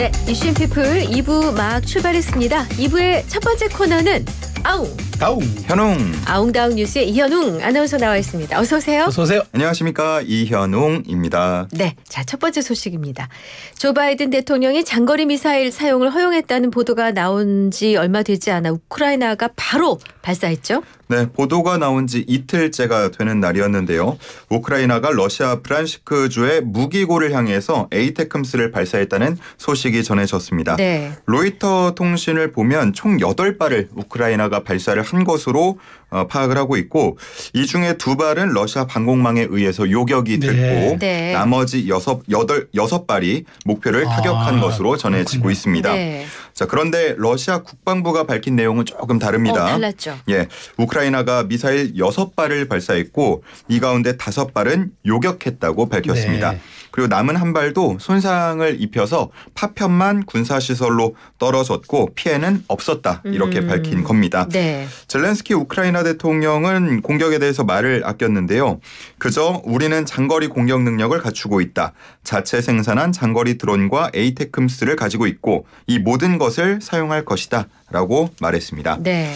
네, 이슈앤피플 2부 막 출발했습니다. 2부의 첫 번째 코너는 아웅 현웅 아웅다웅 뉴스의 이현웅 아나운서 나와 있습니다. 어서 오세요. 어서 오세요. 안녕하십니까, 이현웅입니다. 네, 자, 첫 번째 소식입니다. 조 바이든 대통령이 장거리 미사일 사용을 허용했다는 보도가 나온 지 얼마 되지 않아 우크라이나가 바로 발사했죠. 네, 보도가 나온 지 이틀째가 되는 날이었는데요. 우크라이나가 러시아 브란시크주의 무기고를 향해서 에이테크럼스를 발사했다는 소식이 전해졌습니다. 네. 로이터 통신을 보면 총 8발을 우크라이나가 발사를 한 것으로 파악을 하고 있고, 이 중에 2발은 러시아 방공망에 의해서 요격이 됐고 네. 나머지 6발이 목표를 타격한 것으로 전해지고 있습니다. 네. 자, 그런데 러시아 국방부가 밝힌 내용은 조금 다릅니다. 달랐죠. 예, 우크라이나가 미사일 6발을 발사했고 이 가운데 5발은 요격했다고 밝혔습니다. 네. 그리고 남은 한 발도 손상을 입혀서 파편만 군사시설로 떨어졌고 피해는 없었다, 이렇게 밝힌 겁니다. 네. 젤렌스키 우크라이나 대통령은 공격에 대해서 말을 아꼈는데요. 그저 우리는 장거리 공격 능력을 갖추고 있다. 자체 생산한 장거리 드론과 에이테크럼스를 가지고 있고 이 모든 것을 사용할 것이다 라고 말했습니다. 네.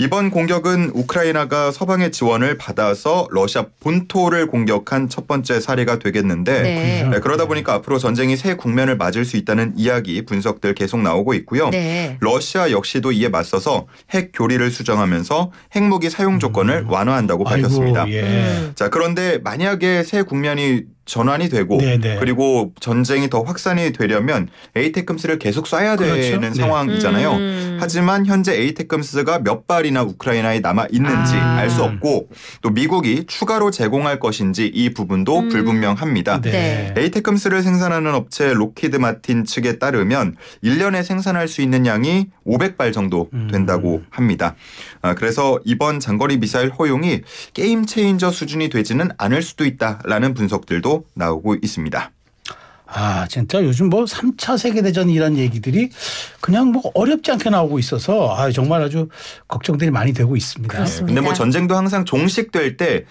이번 공격은 우크라이나가 서방의 지원을 받아서 러시아 본토를 공격한 첫 번째 사례가 되겠는데 네. 그러다 보니까 앞으로 전쟁이 새 국면을 맞을 수 있다는 이야기, 분석들 계속 나오고 있고요. 네. 러시아 역시도 이에 맞서서 핵 교리를 수정하면서 핵무기 사용 조건을 완화한다고 밝혔습니다. 아이고, 예. 자, 그런데 만약에 새 국면이 전환이 되고 네네. 그리고 전쟁이 더 확산이 되려면 에이테크럼스를 계속 쏴야 그렇죠. 되는 네. 상황이잖아요. 하지만 현재 에이테크럼스가 몇 발이나 우크라이나에 남아 있는지 알 수 없고 또 미국이 추가로 제공할 것인지 이 부분도 불분명합니다. 네. 에이테크럼스를 생산하는 업체 로키드 마틴 측에 따르면 1년에 생산할 수 있는 양이 500발 정도 된다고 합니다. 그래서 이번 장거리 미사일 허용이 게임 체인저 수준이 되지는 않을 수도 있다라는 분석들도 나오고 있습니다. 아, 진짜 요즘 뭐 3차 세계대전 이런 얘기들이 그냥 뭐 어렵지 않게 나오고 있어서 정말 아주 걱정들이 많이 되고 있습니다. 그렇습니다. 근데 뭐 전쟁도 항상 종식될 때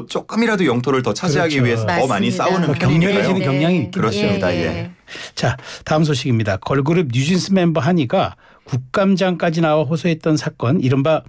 조금이라도 영토를 더 차지하기 그렇죠. 위해서 더 많이 맞습니다. 싸우는 격렬해지는 편이니까요. 경향이 있긴 그렇습니다. 예. 예. 자, 다음 소식입니다. 걸그룹 뉴진스 멤버 한이가 국감장까지 나와 호소했던 사건, 이른바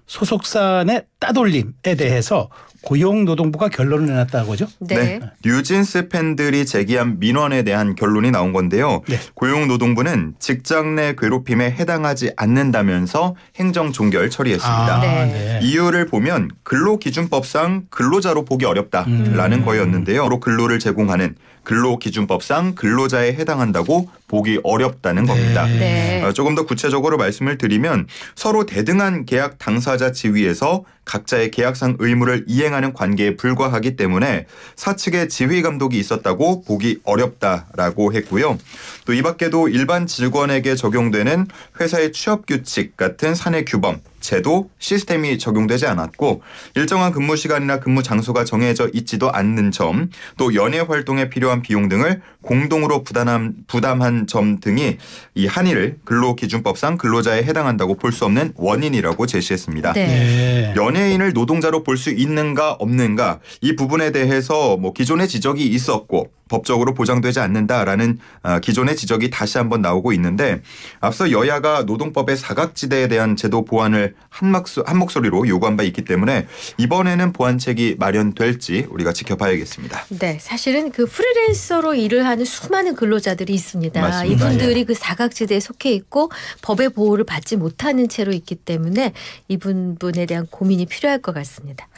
소속사 내 따돌림에 대해서 고용노동부가 결론을 내놨다고 하죠. 네. 뉴진스 팬들이 제기한 민원에 대한 결론이 나온 건데요. 네. 고용노동부는 직장 내 괴롭힘에 해당하지 않는다면서 행정 종결 처리했습니다. 네. 이유를 보면 근로기준법상 근로자로 보기 어렵다라는 거였는데요. 바로 근로를 제공하는 근로기준법상 근로자에 해당한다고 보기 어렵다는 겁니다. 네. 조금 더 구체적으로 말씀을 드리면 서로 대등한 계약 당사자 지위에서 각자의 계약상 의무를 이행하는 관계에 불과하기 때문에 사측의 지휘 감독이 있었다고 보기 어렵다라고 했고요. 또 이 밖에도 일반 직원에게 적용되는 회사의 취업 규칙 같은 사내 규범, 제도, 시스템이 적용되지 않았고 일정한 근무 시간이나 근무 장소가 정해져 있지도 않는 점, 또 연예 활동에 필요한 비용 등을 공동으로 부담한 점 등이 이 한이를 근로기준법상 근로자에 해당한다고 볼 수 없는 원인이라고 제시했습니다. 네. 연예인을 노동자로 볼 수 있는가 없는가, 이 부분에 대해서 뭐 기존의 지적이 있었고 법적으로 보장되지 않는다라는 기존의 지적이 다시 한번 나오고 있는데, 앞서 여야가 노동법의 사각지대에 대한 제도 보완을 한 목소리로 요구한 바 있기 때문에 이번에는 보완책이 마련될지 우리가 지켜봐야겠습니다. 네, 사실은 그 프리랜서로 일을 하는 수많은 근로자들이 있습니다. 맞습니다. 이분들이 그 사각지대에 속해 있고 법의 보호를 받지 못하는 채로 있기 때문에 이분에 대한 고민이 필요할 것 같습니다.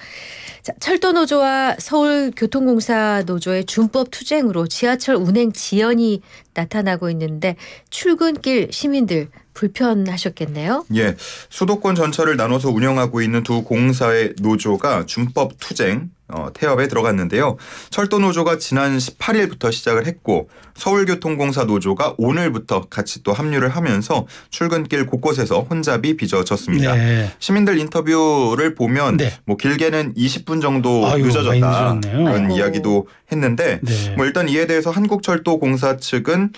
자, 철도노조와 서울교통공사 노조의 준법 투쟁으로 지하철 운행 지연이 나타나고 있는데 출근길 시민들 불편하셨겠네요. 예, 수도권 전철을 나눠서 운영하고 있는 두 공사의 노조가 준법 투쟁 태업에 들어갔는데요. 철도노조가 지난 18일부터 시작을 했고 서울교통공사 노조가 오늘부터 같이 또 합류를 하면서 출근길 곳곳에서 혼잡이 빚어졌습니다. 네. 시민들 인터뷰를 보면 네. 뭐 길게는 20분 정도 아유, 늦어졌다 많이 늦어졌네요. 그런 아이고. 이야기도 했는데 네. 뭐 일단 이에 대해서 한국철도공사 측은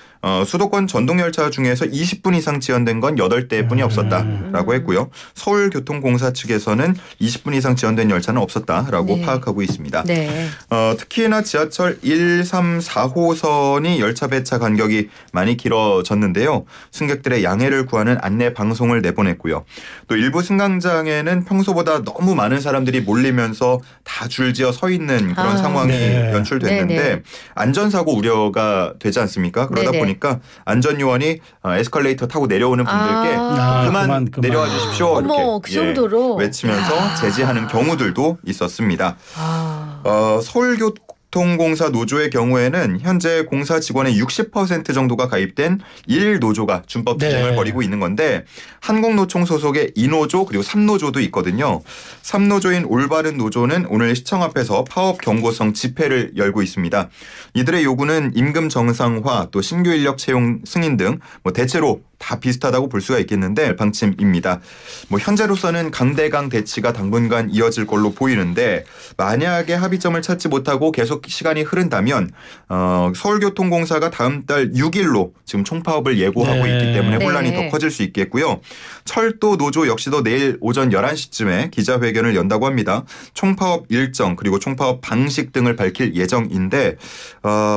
수도권 전동열차 중에서 20분 이상 지연된 건 8대뿐이 없었다라고 했고요. 서울교통공사 측에서는 20분 이상 지연된 열차는 없었다라고 네. 파악하고 있습니다. 네. 특히나 지하철 1, 3, 4호선이 열차 배차 간격이 많이 길어졌는데요. 승객들의 양해를 구하는 안내 방송을 내보냈고요. 또 일부 승강장에는 평소보다 너무 많은 사람들이 몰리면서 다 줄지어 서 있는 그런 상황이 네. 연출됐는데 네네. 안전사고 우려가 되지 않습니까? 그러다 네네. 보니까 안전요원이 에스컬레이터 타고 내려오는 분들께 그만 내려와 주십시오. 어머, 이렇게 그 정도로 외치면서 제지하는 경우들도 있었습니다. 서울교통공사 노조의 경우에는 현재 공사 직원의 60% 정도가 가입된 1노조가 준법 투쟁을 네. 벌이고 있는 건데 한국노총 소속의 2노조 그리고 3노조도 있거든요. 3노조인 올바른 노조는 오늘 시청 앞에서 파업 경고성 집회를 열고 있습니다. 이들의 요구는 임금 정상화 또 신규 인력 채용 승인 등 대체로 다 비슷하다고 볼 수가 있겠는데 방침입니다. 현재로서는 강대강 대치가 당분간 이어질 걸로 보이는데 만약에 합의점을 찾지 못하고 계속 시간이 흐른다면 서울교통공사가 다음 달 6일로 지금 총파업을 예고하고 네. 있기 때문에 혼란이 네. 더 커질 수 있겠고요. 철도 노조 역시도 내일 오전 11시쯤에 기자회견을 연다고 합니다. 총파업 일정 그리고 총파업 방식 등을 밝힐 예정인데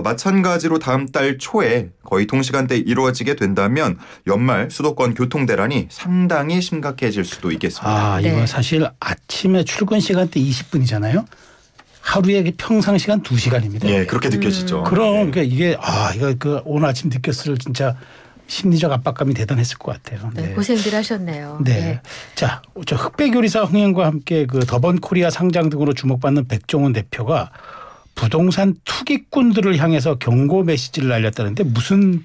마찬가지로 다음 달 초에 거의 동시간대에 이루어지게 된다면 연말 수도권 교통대란이 상당히 심각해질 수도 있겠습니다. 이건 네. 사실 아침에 출근 시간대 20분이잖아요. 하루에 평상 시간 2시간입니다. 예, 그렇게 느껴지죠. 그럼 그러니까 이게 이거 오늘 아침 느꼈을 진짜 심리적 압박감이 대단했을 것 같아요. 네, 네. 고생들 하셨네요. 네. 자, 저 흑백 요리사 흥행과 함께 그 더번 코리아 상장 등으로 주목받는 백종원 대표가 부동산 투기꾼들을 향해서 경고 메시지를 날렸다는데 무슨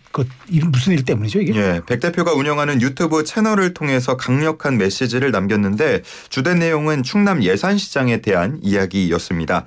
일 때문이죠 이게? 예, 백 대표가 운영하는 유튜브 채널을 통해서 강력한 메시지를 남겼는데 주된 내용은 충남 예산시장에 대한 이야기였습니다.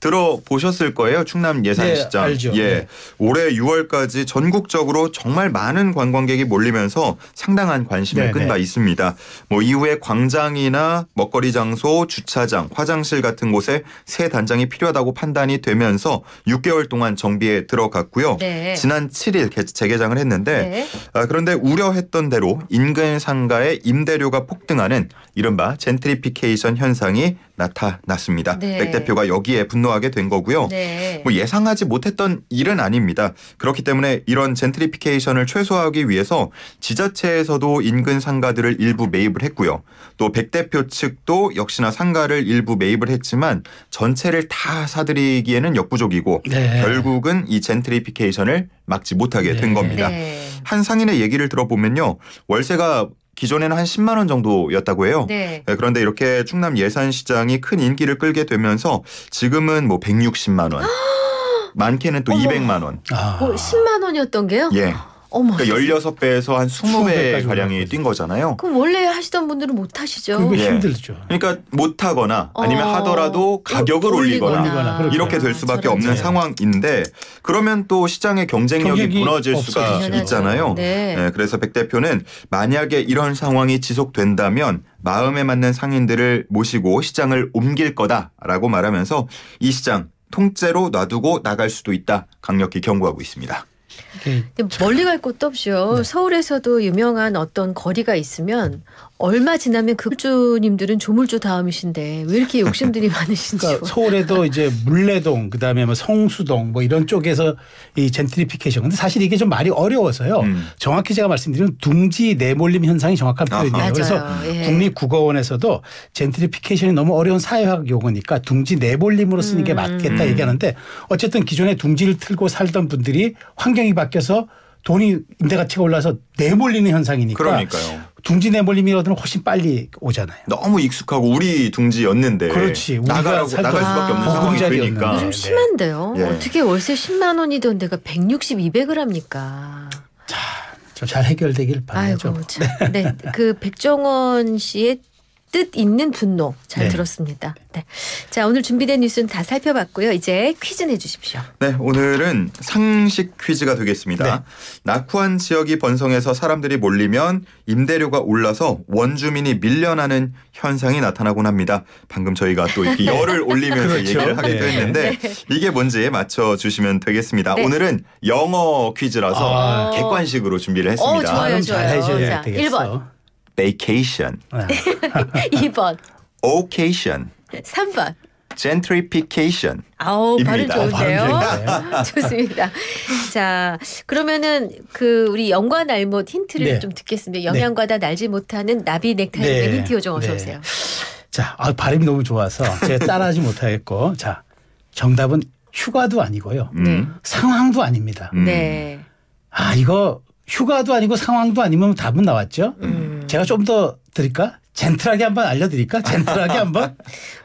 들어보셨을 거예요. 충남 예산시장. 네, 알죠. 예, 네. 올해 6월까지 전국적으로 정말 많은 관광객이 몰리면서 상당한 관심을 네, 끈 바 있습니다. 이후에 광장이나 먹거리 장소, 주차장, 화장실 같은 곳에 새 단장이 필요하다고 판단이 되면서 6개월 동안 정비에 들어갔고요. 네. 지난 7일 재개장을 했는데 그런데 우려했던 대로 인근 상가의 임대료가 폭등하는 이른바 젠트리피케이션 현상이 나타났습니다. 네. 백 대표가 여기에 분노하게 된 거고요. 네. 예상하지 못했던 일은 아닙니다. 그렇기 때문에 이런 젠트리피케이션을 최소화하기 위해서 지자체에서도 인근 상가들을 일부 매입을 했고요. 또 백 대표 측도 역시나 상가를 일부 매입을 했지만 전체를 다 사들이기에는 역부족이고 네. 결국은 이 젠트리피케이션을 막지 못하게 된 겁니다. 네. 한 상인의 얘기를 들어보면요. 월세가 기존에는 한 10만 원 정도였다고 해요. 네. 그런데 이렇게 충남 예산시장이 큰 인기를 끌게 되면서 지금은 160만 원. 많게는 또 200만 원. 10만 원이었던 게요? 예. 어머. 그러니까 16배에서 한 20배 20배 가량이 가지고 뛴 거잖아요. 그럼 원래 하시던 분들은 못 하시죠? 그게 예. 힘들죠. 그러니까 못 하거나 아니면 하더라도 가격을 올리거나 그렇죠. 이렇게 될 수밖에 없는 네. 상황인데 그러면 또 시장의 경쟁력이 경쟁이 무너질 수가 없어지죠. 있잖아요. 네. 그래서 백 대표는 만약에 이런 상황이 지속된다면 마음에 맞는 상인들을 모시고 시장을 옮길 거다라고 말하면서 이 시장 통째로 놔두고 나갈 수도 있다 강력히 경고하고 있습니다. 근데 멀리 갈 곳도 없죠. 서울에서도 유명한 어떤 거리가 있으면 얼마 지나면 그 주님들은 조물주 다음이신데 왜 이렇게 욕심들이 많으신지. 그러니까 서울에도 이제 물레동 그다음에 성수동 이런 쪽에서 이 젠트리피케이션. 근데 사실 이게 좀 말이 어려워서요. 정확히 제가 말씀드리면 둥지 내몰림 현상이 정확한 표현이에요. 그래서 예. 국립국어원에서도 젠트리피케이션이 너무 어려운 사회학 용어니까 둥지 내몰림으로 쓰는 게 맞겠다 얘기하는데 어쨌든 기존에 둥지를 틀고 살던 분들이 환경이 바뀌어서 돈이 임대 가치가 올라서 내몰리는 현상이니까. 그러니까요. 둥지 내몰림이라도 훨씬 빨리 오잖아요. 너무 익숙하고 우리 둥지였는데 그렇지. 나갈 수밖에 없는 상황이 되니까. 요즘 심한데요. 예. 어떻게 월세 10만 원이던 데가 160, 200을 합니까? 좀 잘 해결되길 바라죠. 아이고 참. 네, 그 백종원 씨의 뜻 있는 분노 잘 네. 들었습니다. 네. 자, 오늘 준비된 뉴스는 다 살펴봤고요. 이제 퀴즈 내주십시오. 네, 오늘은 상식 퀴즈가 되겠습니다. 네. 낙후한 지역이 번성해서 사람들이 몰리면 임대료가 올라서 원주민이 밀려나는 현상이 나타나곤 합니다. 방금 저희가 또 이렇게 열을 올리면서 그렇죠. 얘기를 하기도 네. 했는데 이게 뭔지 맞춰주시면 되겠습니다. 네. 오늘은 영어 퀴즈라서 아. 객관식으로 준비를 했습니다. 좋아요, 발음 좋아요. 잘 해줘야 자, 되겠어. 1번. Vacation, 아, 2번. Occasion, 3번. Gentrification. 아우, 발음 입니다. 좋은데요. 발음 좋습니다. 자, 그러면은 우리 영과 날못 힌트를 네. 좀 듣겠습니다. 영양과다 날지 못하는 나비 넥타이의 네. 힌트 요정 어서 네. 오세요. 자, 발음이 너무 좋아서 제가 따라하지 못하겠고, 자, 정답은 휴가도 아니고요, 네. 상황도 아닙니다. 네. 아, 이거 휴가도 아니고 상황도 아니면 답은 나왔죠? 제가 좀 더 드릴까? 젠틀하게 한번 알려드릴까? 젠틀하게 한번?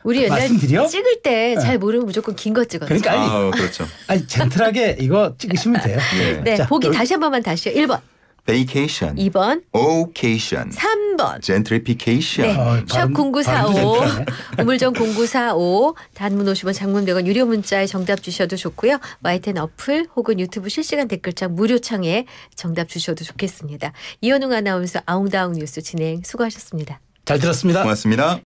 우리 옛날 말씀드려? 찍을 때 잘 모르면 무조건 긴 거 찍었죠. 그러니까 아니, 그렇죠. 아니 젠틀하게 이거 찍으시면 돼요. 네. 네, 자, 보기 여기- 다시 한 번만 다시요. 1번, Vacation, 2번, Occasion, 3번. Gentrification. 네. 샵 발음도 0945 젠틀하네. 우물정 0945 단문 50원 장문 100원 유료 문자에 정답 주셔도 좋고요. YTN 어플 혹은 유튜브 실시간 댓글창 무료창에 정답 주셔도 좋겠습니다. 이현웅 아나운서 아웅다웅 뉴스 진행 수고하셨습니다. 잘 들었습니다. 고맙습니다.